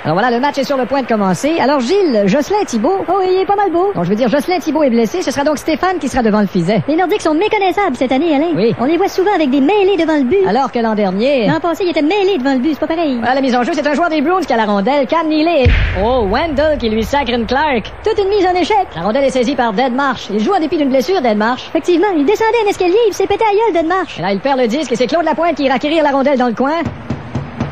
Alors voilà, le match est sur le point de commencer. Alors Gilles, Jocelyn Thibault, Oh, il est pas mal beau. bon, je veux dire, Jocelyn Thibault est blessé, ce sera donc Stéphane qui sera devant le fiset. Les Nordiques sont méconnaissables cette année, Alain. Oui. On les voit souvent avec des mêlés devant le but. Alors que l'an dernier... L'an passé, ils étaient mêlés devant le but, c'est pas pareil. Voilà la mise en jeu, c'est un joueur des Bruins qui a la rondelle, Cam Neely. Oh, Wendell qui lui sacre une Clark. Toute une mise en échec. La rondelle est saisie par Dead Marsh. Il joue en dépit d'une blessure, Dead Marsh. Effectivement, il descendait un escalier, il s'est pété à gueule de marche. Et là, il perd le disque et c'est Claude Lapointe qui ira acquérir la rondelle dans le coin.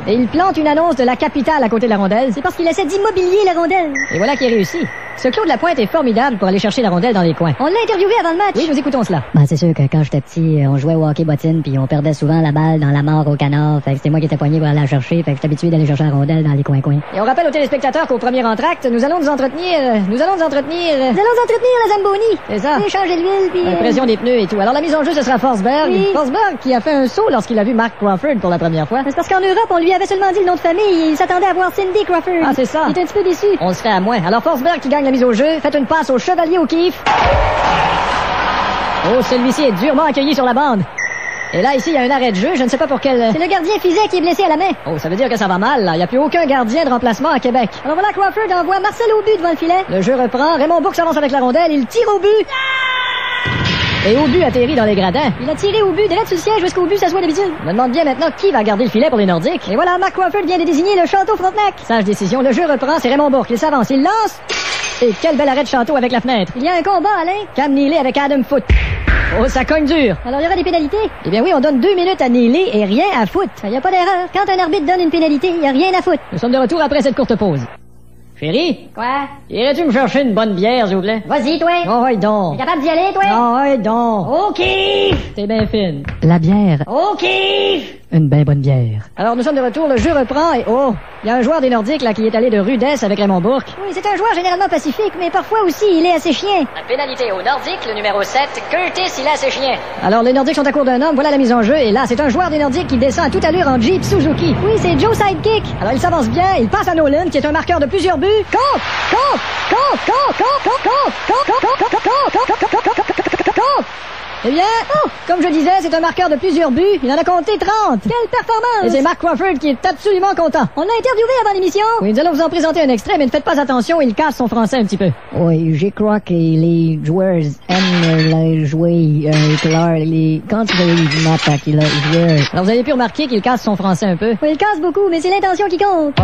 Et il plante une annonce de la capitale à côté de la rondelle. C'est parce qu'il essaie d'immobilier la rondelle. Et voilà qui réussit. Ce Claude Lapointe est formidable pour aller chercher la rondelle dans les coins. On l'a interviewé avant le match. Oui, nous écoutons cela. Ben, c'est sûr que quand j'étais petit, on jouait au hockey bottine, puis on perdait souvent la balle dans la mare au canard. Fait que c'était moi qui étais poigné pour aller la chercher. Fait que j'étais habitué d'aller chercher la rondelle dans les coins-coins. Et on rappelle aux téléspectateurs qu'au premier entracte, nous allons nous entretenir Nous allons entretenir la Zamboni. c'est ça. Et changer l'huile, puis... La pression des pneus et tout. Alors la mise en jeu, ce sera Forsberg. Oui. Forsberg qui a fait un saut lorsqu'il a vu Mark Crawford pour la première fois. C'est parce qu'en Europe, on lui avait seulement dit le nom de famille. Il s'attendait à voir Cindy Crawford. Ah, c'est ça. Il est un petit peu déçu. On serait à moins. Alors Forsberg qui gagne la mise au jeu, faites une passe au Chevalier O'Keefe. Oh, celui-ci est durement accueilli sur la bande. Et là, ici, il y a un arrêt de jeu. Je ne sais pas pour quel... C'est le gardien Fizet qui est blessé à la main. Oh, ça veut dire que ça va mal, là. Il n'y a plus aucun gardien de remplacement à Québec. Alors voilà, Crawford envoie Marcel au but devant le filet. Le jeu reprend. Raymond Bourque s'avance avec la rondelle. Il tire au but. Et au but atterrit dans les gradins. Il a tiré au but, direct sur le siège jusqu'au but, ça se voit d'habitude. Je me demande bien maintenant qui va garder le filet pour les Nordiques. Et voilà, Mark Crawford vient de désigner le Château Frontenac. Sage décision. Le jeu reprend. C'est Raymond Bourque. Il s'avance. Il lance. Et quel bel arrêt de Château avec la fenêtre. Il y a un combat, Alain. Cam Neely avec Adam Foote. Oh, ça cogne dur. Alors il y aura des pénalités. Eh bien oui, on donne 2 minutes à Neely et rien à Foote. Il n'y a pas d'erreur. Quand un arbitre donne une pénalité, il n'y a rien à foutre. Nous sommes de retour après cette courte pause. Chérie, Quoi? irais-tu me chercher une bonne bière, s'il vous plaît? Vas-y, toi. Oh, ouais donc. T'es capable d'y aller, toi? Oh, ouais donc. OK. T'es bien fine. La bière, OK. une bien bonne bière. Alors, nous sommes de retour, le jeu reprend et oh, il y a un joueur des Nordiques, là, qui est allé de rudesse avec Raymond Bourque. Oui, c'est un joueur généralement pacifique, mais parfois aussi, il est assez chien. La pénalité aux Nordiques, le numéro 7, Curtis, il a ses chiens. Alors, les Nordiques sont à court d'un homme, voilà la mise en jeu, et là, c'est un joueur des Nordiques qui descend à toute allure en Jeep Suzuki. Oui, c'est Joe Sidekick. Alors, il s'avance bien, il passe à Nolan, qui est un marqueur de plusieurs buts. Compte! Compte! Compte! Compte! Compte! Compte! Compte! Compte! Compte! Compte! Compte! Compte! Eh bien, comme je disais, c'est un marqueur de plusieurs buts. Il en a compté 30. Quelle performance! Et c'est Mark Crawford qui est absolument content. On l'a interviewé avant l'émission. Oui, nous allons vous en présenter un extrait, mais ne faites pas attention, il casse son français un petit peu. Oui, je crois que les joueurs aiment jouer quand ils m'attaquent, les joueurs. Alors vous avez pu remarquer qu'il casse son français un peu. Oui, il casse beaucoup, mais c'est l'intention qui compte.